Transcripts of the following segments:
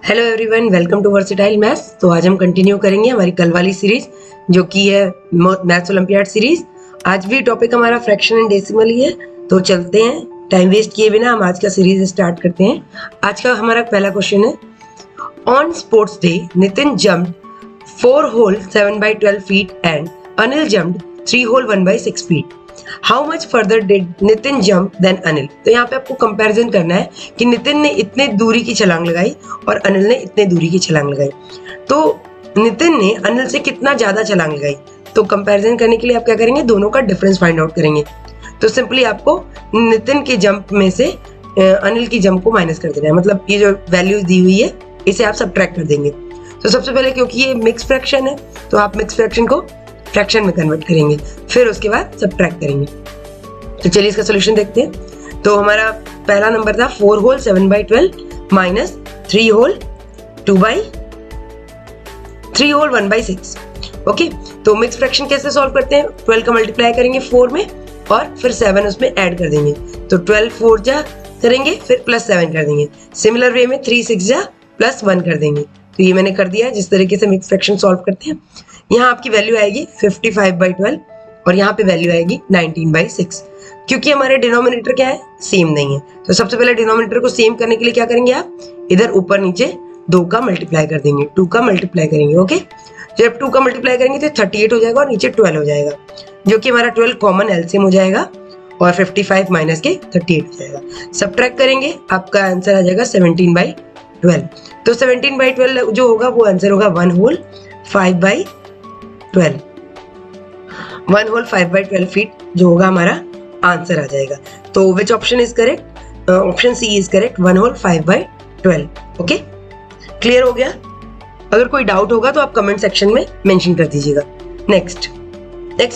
Hello everyone, welcome to versatile maths. तो आज हम कंटिन्यू करेंगे हमारी कल वाली सीरीज जो कि है मैथ्स ओलंपियाड सीरीज। आज भी टॉपिक हमारा फ्रैक्शन एंड डेसिमल ही है। तो चलते हैं, टाइम वेस्ट किए बिना हम आज का सीरीज स्टार्ट करते हैं। आज का हमारा पहला क्वेश्चन है, on sports day Nitin jumped 4 whole 7/12 feet and Anil jumped 3 whole 1/6 feet. How much further did Nitin jump then Anil. तो यहाँ पे आपको कंपैरिजन करना है कि नितिन ने इतने दूरी की छलांग लगाई और अनिल ने इतने दूरी की छलांग लगाई। तो नितिन ने अनिल से कितना ज्यादा छलांग लगाई। तो कंपैरिजन करने के लिए आप क्या करेंगे, दोनों का डिफरेंस फाइंड आउट करेंगे। तो सिंपली आपको नितिन के जंप में से अनिल की जंप को माइनस कर देना है, मतलब ये जो वैल्यूज दी हुई है इसे आप सब्ट्रैक्ट कर देंगे। तो सबसे पहले क्योंकि ये मिक्स फ्रैक्शन है तो आप मिक्स फ्रैक्शन को फ्रैक्शन में कन्वर्ट करेंगे, फिर उसके बाद सब्ट्रैक्ट करेंगे। तो चलिए इसका सॉल्यूशन देखते हैं। तो हमारा पहला नंबर था 4 होल 7/12 माइनस 3 होल 1/6। ओके, तो मिक्स फ्रैक्शन कैसे सॉल्व करते हैं, 12 का मल्टीप्लाई करेंगे 4 में और फिर 7 उसमें ऐड कर देंगे। तो 12 4 जा करेंगे, फिर प्लस 7 कर देंगे। सिमिलर वे में 3 6 जा प्लस 1 कर देंगे। तो ये मैंने कर दिया है जिस तरीके से मिक्स फ्रैक्शन सॉल्व करते हैं। यहाँ आपकी वैल्यू आएगी 55/12 और यहाँ पे वैल्यू आएगी 19/6। क्योंकि हमारे डिनोमिनेटर क्या है, सेम नहीं है। तो सबसे पहले डिनोमिनेटर को सेम करने के लिए क्या करेंगे, आप इधर ऊपर नीचे 2 का मल्टीप्लाई कर देंगे, 2 का मल्टीप्लाई करेंगे। ओके, जब 2 का मल्टीप्लाई करेंगे तो 38 हो जाएगा और नीचे 12 हो जाएगा, जो कि हमारा 12 कॉमन एलसीएम हो जाएगा और 55 माइनस के 38 हो जाएगा। सब्ट्रैक्ट करेंगे, आपका आंसर आ जाएगा 17/12। तो 17/12 जो होगा वो आंसर होगा 1 होल 5/12। 1 होल 5/12 फीट जो होगा हमारा आंसर आ जाएगा। तो which option is correct, option C is correct, 1 whole 5/12। Okay, clear हो गया। अगर कोई डाउट होगा तो आप कमेंट सेक्शन में मेंशन कर दीजिएगा। नेक्स्ट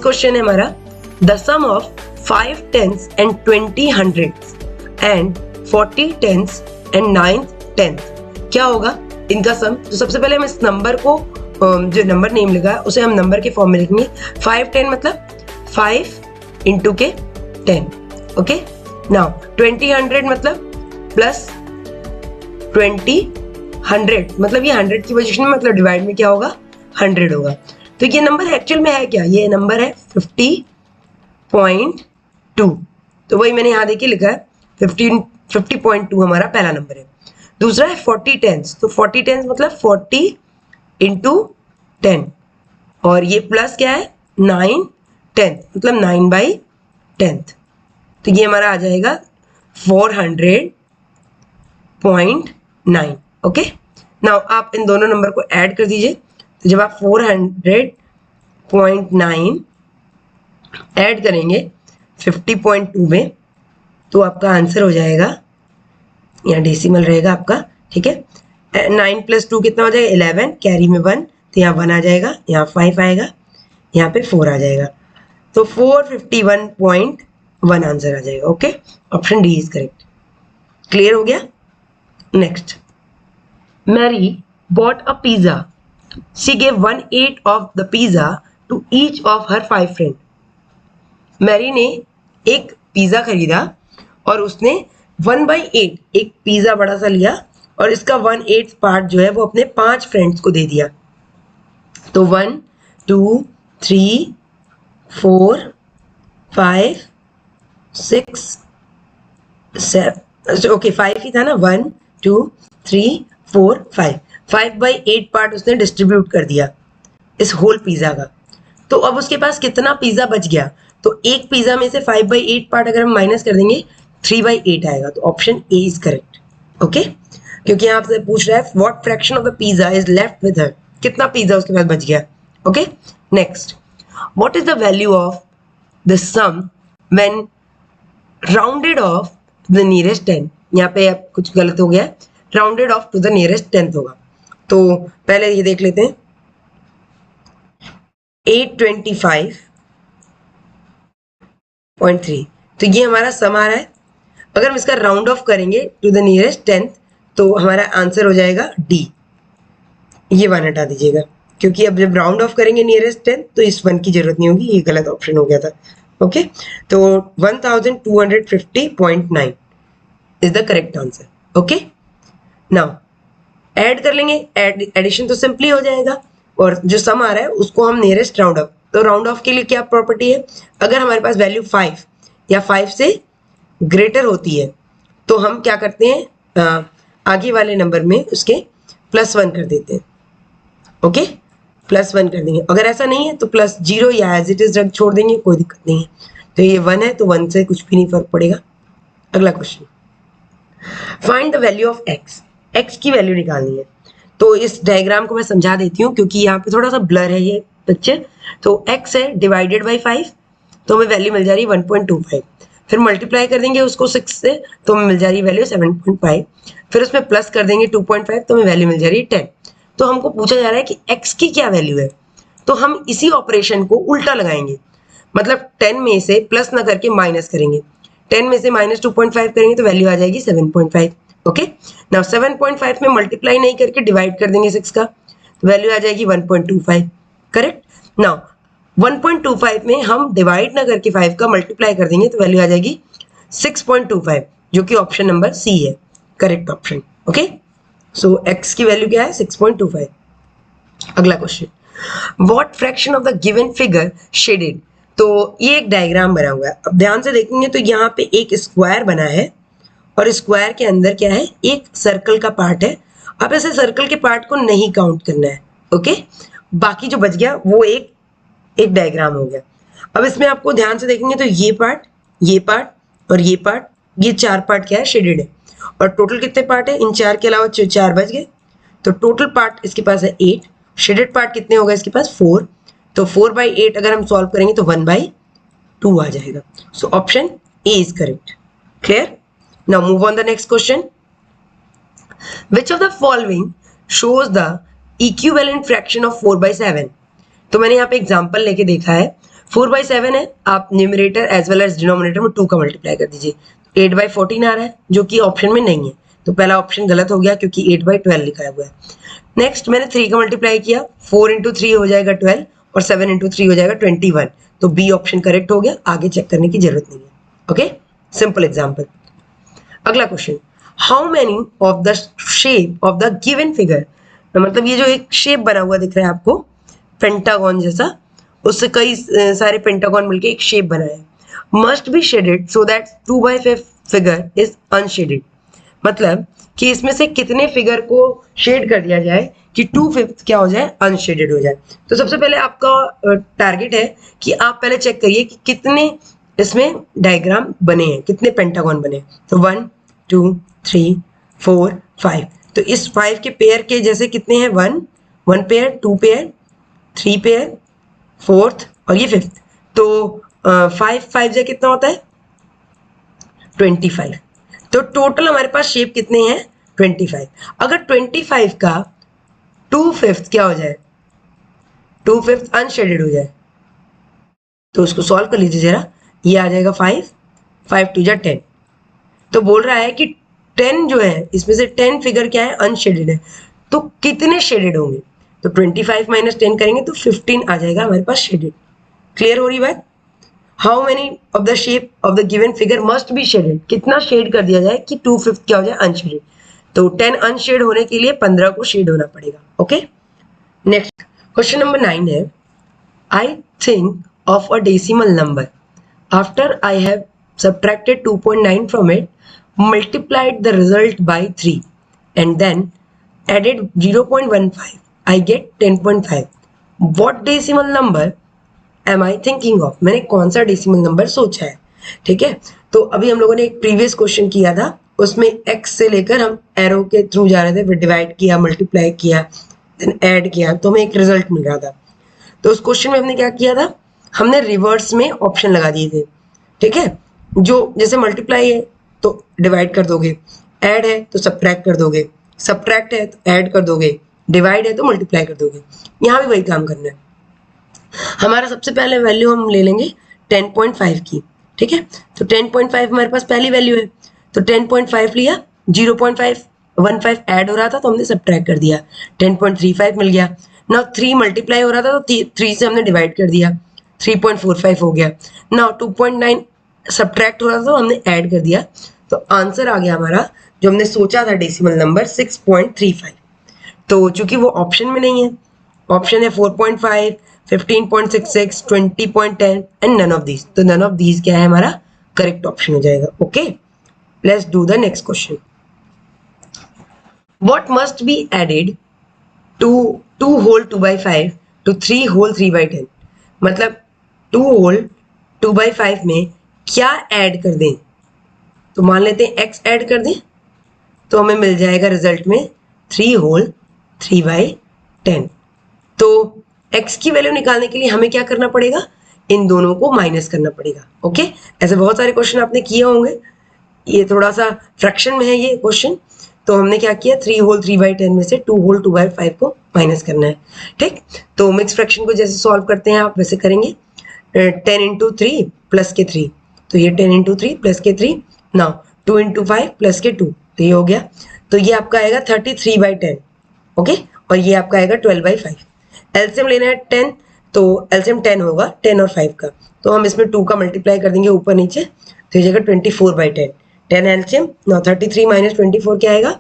क्वेश्चन है हमारा, the sum of 5 10s and 20 hundreds and 40 10s and 9 10th क्या होगा इनका सम। तो सबसे पहले हम इस नंबर को जो नंबर नेम लिखा है उसे हम नंबर के फॉर्म में लिखेंगे। 5 10 मतलब 5 इंटू के 10। ओके, नाउ 20 100 मतलब प्लस 20 100 मतलब ये 100 की पोजीशन में, मतलब डिवाइड में क्या होगा 100 होगा। तो ये नंबर एक्चुअल में है क्या, ये नंबर है 50.2। तो वही मैंने यहाँ देखिए लिखा है 50.2 हमारा पहला नंबर है। दूसरा है 40 10s, तो 40 10s मतलब 40 इंटू 10 और ये प्लस क्या है 9 10 मतलब 9/10। तो ये हमारा आ जाएगा 400.9। ओके, नाउ आप इन दोनों नंबर को ऐड कर दीजिए। तो जब आप 400.9 ऐड करेंगे 50.2 में तो आपका आंसर हो जाएगा, यहाँ डेसिमल रहेगा आपका, ठीक है। 9 + 2 कितना हो जाएगा 11, कैरी में 1 तो यहाँ 1 आ जाएगा, यहाँ 5 आएगा, यहाँ पे 4 आ जाएगा। तो 451.1 आंसर आ जाएगा। Okay, option D is correct. Clear हो गया। Next, Mary bought a pizza, she gave 1/8 of the pizza to each of her 5 friend. Mary ने एक पिज्जा खरीदा और उसने 1/8 एक पिज्जा बड़ा सा लिया और इसका 1/8 पार्ट जो है वो अपने 5 फ्रेंड्स को दे दिया। तो 1 2 3 4 5 6 7, ओके 5 ही था ना, 1 2 3 4 5 5/8 पार्ट उसने डिस्ट्रीब्यूट कर दिया इस होल पिज्जा का। तो अब उसके पास कितना पिज्जा बच गया, तो एक पिज्जा में से 5/8 पार्ट अगर हम माइनस कर देंगे 3/8 आएगा। तो option A is correct. Okay, क्योंकि यहाँ आपसे पूछ रहा है what fraction of the pizza is left with her, कितना पिज्जा उसके पास बच गया। Okay, next, what is the value of the sum when rounded off the nearest 10। यहाँ पे अब कुछ गलत हो गया, rounded off to the nearest 10th होगा। तो पहले ये देख लेते हैं, 825.3 तो ये हमारा सम आ रहा है। अगर हम इसका राउंड ऑफ करेंगे टू द नियरेस्ट 10th तो हमारा आंसर हो जाएगा डी। ये 1 हटा दीजिएगा क्योंकि अब जब राउंड ऑफ करेंगे नियरेस्ट 10th तो इस 1 की जरूरत नहीं होगी, ये गलत ऑप्शन हो गया था। ओके, तो 1250.9 is the correct answer. Okay, now add कर लेंगे, एडिशन तो सिंपली हो जाएगा, और जो सम आ रहा है उसको हम नियरेस्ट राउंड ऑफ, तो राउंड ऑफ के लिए क्या प्रॉपर्टी है, अगर हमारे पास वैल्यू 5 या 5 से ग्रेटर होती है तो हम क्या करते हैं, आगे वाले नंबर में उसके +1 कर देते हैं। ओके, +1 कर देंगे। अगर ऐसा नहीं है तो +0 या एज इट इज रख छोड़ देंगे, कोई दिक्कत नहीं है। तो ये 1 है तो 1 से कुछ भी नहीं फर्क पड़ेगा। अगला question, find the value of x, x की वैल्यू निकालनी है। तो इस डायग्राम को मैं समझा देती हूँ क्योंकि यहाँ पे थोड़ा सा ब्लर है ये पिक्चर। तो x है डिवाइडेड बाई 5, तो हमें वैल्यू मिल जा रही है 1.25। फिर मल्टीप्लाई कर देंगे उसको 6 से तो हमें मिल जा रही है वैल्यू 7.5। फिर उसमें प्लस कर देंगे 2.5 तो हमें वैल्यू मिल जा रही है 10। तो हमको पूछा जा रहा है कि x की क्या वैल्यू है, तो हम इसी ऑपरेशन को उल्टा लगाएंगे, मतलब 10 में से प्लस ना करके माइनस करेंगे। 10 में से -2.5 करेंगे तो वैल्यू आ जाएगी 7.5। ओके, नाउ 7.5 में मल्टीप्लाई नहीं करके डिवाइड कर देंगे 6 का, तो वैल्यू आ जाएगी 1.25। करेक्ट। नाउ 1.25 में हम डिवाइड ना करके 5 का मल्टीप्लाई कर देंगे तो वैल्यू आ जाएगी 6.25, जो कि ऑप्शन नंबर सी है करेक्ट ऑप्शन। ओके, सो x की वैल्यू क्या है 6.25। अगला question, what fraction of the given figure shaded. तो ये एक डायग्राम बना हुआ है, अब ध्यान से देखेंगे तो यहाँ पे एक स्क्वायर बना है और स्क्वायर के अंदर क्या है, एक सर्कल का पार्ट है। अब ऐसे सर्कल के पार्ट को नहीं काउंट करना है। ओके, बाकी जो बच गया वो एक डायग्राम हो गया। अब इसमें आपको ध्यान से देखेंगे तो ये पार्ट, ये पार्ट और ये पार्ट, ये 4 पार्ट क्या है शेडेड है। और टोटल कितने पार्ट है, इन 4 के अलावा 4 बच गए, तो टोटल पार्ट इसके पास है 8। शेडेड पार्ट कितने हो गए इसके पास 4, तो 4/8 अगर हम सॉल्व करेंगे तो 1/2 आ जाएगा। So option A is correct. Clear. Now move on the next question, which of the following shows the equivalent fraction of 4/7। तो मैंने यहाँ पे एग्जांपल लेके देखा है, 4/7 है, आप numerator as well as denominator में 2 का मल्टीप्लाई कर दीजिए, 8/14 आ रहा है जो कि ऑप्शन में नहीं है, तो पहला ऑप्शन गलत हो गया क्योंकि 8/12 लिखा हुआ है। नेक्स्ट मैंने 3 का मल्टीप्लाई किया, 4 × 3 हो जाएगा 12 और 7 × 3 हो जाएगा 21, तो बी ऑप्शन करेक्ट हो गया, आगे चेक करने की जरूरत नहीं है। Okay, simple example. अगला question, how many of the shape of the given figure, मतलब ये जो एक शेप बना हुआ दिख रहा है आपको पेंटागन जैसा, उससे कई सारे पेंटागन मिलके एक शेप बना है, must be shaded so that 2/5 figure is unshielded. मतलब कि इसमें से कितने फिगर को शेड कर दिया जाए कि 2/5 क्या हो जाए, अनशेडेड हो जाए। तो सबसे पहले आपका टारगेट है कि आप पहले चेक करिए कि कितने इसमें डायग्राम बने हैं, कितने पेंटागन बने। तो 1 2 3 4 5, तो इस 5 के पेयर के जैसे कितने हैं, 1 पेयर, 2 पेयर, 3 पेयर, 4th और ये 5th, तो 5 से कितना होता है 25। तो टोटल हमारे पास शेप कितने हैं 25। अगर 25 का 2/5 क्या हो जाए, 2/5 अनशेडेड हो जाए, तो उसको सॉल्व कर लीजिए जरा, ये आ जाएगा 5 5 2 10। तो बोल रहा है कि 10 जो है इसमें से 10 फिगर क्या है अनशेडेड है, तो कितने शेडेड होंगे, तो 25 - 10 करेंगे तो 15 आ जाएगा हमारे पास शेडेड। क्लियर हो रही बात। How many of the shape of the given figure must be shaded, कितना शेड कर दिया जाए कि 2/5 क्या हो जाए अनशेडेड, तो 10 अनशेड होने के लिए 15 को शेड होना पड़ेगा। ओके, नेक्स्ट क्वेश्चन नंबर 9 है, I think of a decimal number after I have subtracted 2.9 from it, multiplied the result by 3 and then added 0.15, I get 10.5. What decimal number am I thinking of? मैंने कौन सा decimal number सोचा है। ठीक है, तो अभी हम लोगों ने एक प्रीवियस क्वेश्चन किया था, उसमें x से लेकर हम एरो के थ्रू जा रहे थे, फिर डिवाइड किया, मल्टीप्लाई किया, देन ऐड किया, तो हमें एक रिजल्ट मिल रहा था। तो उस क्वेश्चन में हमने क्या किया था, हमने रिवर्स में ऑप्शन लगा दिए थे। ठीक है, जो जैसे मल्टीप्लाई है तो डिवाइड कर दोगे, ऐड है तो सब्ट्रैक्ट कर दोगे, सब्ट्रैक्ट है तो ऐड कर दोगे, डिवाइड है तो मल्टीप्लाई कर दोगे। यहाँ भी वही काम करना है। हमारा सबसे पहले वैल्यू हम ले लेंगे 10.5 की। ठीक है, तो 10.5 हमारे पास पहली वैल्यू है, तो 10.5 लिया, 0.515 ऐड हो रहा था तो हमने सब्ट्रैक्ट कर दिया, 10.35 मिल गया। नाउ 3 मल्टीप्लाई हो रहा था तो 3 से हमने डिवाइड कर दिया, 3.45 हो गया। नाउ 2.9 सब्ट्रैक्ट हो रहा था तो हमने ऐड कर दिया, तो आंसर आ गया हमारा जो हमने सोचा था डेसिमल नंबर 6.35। तो चूंकि वो ऑप्शन में नहीं है, ऑप्शन है 4.5, 15.66, 20.10 एंड नन ऑफ दीज, तो नन ऑफ दीज क्या है हमारा करेक्ट ऑप्शन हो जाएगा। Okay, let's do the next question. What must be added to 2 whole 2/5 to 3 whole 3/10, मतलब 2 होल 2/5 में क्या ऐड कर दें? तो मान लेते हैं x ऐड कर दें, तो हमें मिल जाएगा रिजल्ट में 3 होल 3/10। तो x की वैल्यू निकालने के लिए हमें क्या करना पड़ेगा? इन दोनों को माइनस करना पड़ेगा। ओके, ऐसे बहुत सारे क्वेश्चन आपने किए होंगे, ये थोड़ा सा फ्रैक्शन में है ये क्वेश्चन, तो हमने क्या किया 3 होल 3/10 में से 2 होल 2/5 को माइनस करना है। ठीक, तो मिक्स फ्रैक्शन को जैसे सॉल्व करते हैं आप वैसे करेंगे। 10 इंटू 3 प्लस के 3, तो ये 10 इंटू 3 प्लस के 3, नाउ 2 इंटू 5 प्लस के 2, तो ये हो गया। तो ये आपका आएगा 33/10। ओके, और ये आपका आएगा 12/5। एलसीएम लेना है 10, तो एलसीएम 10 होगा 10 और 5 का, तो हम इसमें 2 का मल्टीप्लाई कर देंगे ऊपर नीचे, तो ये जाएगा 24/10। 10 एलसीएम, नाउ 33 माइनस 24 क्या आएगा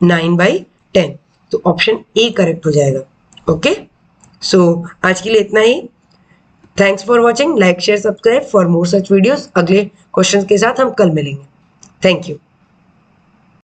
9/10, तो ऑप्शन ए करेक्ट हो जाएगा। ओके, सो आज के लिए इतना ही। Thanks for watching, like share subscribe for more such videos. अगले क्वेश्चन के साथ हम कल मिलेंगे। Thank you.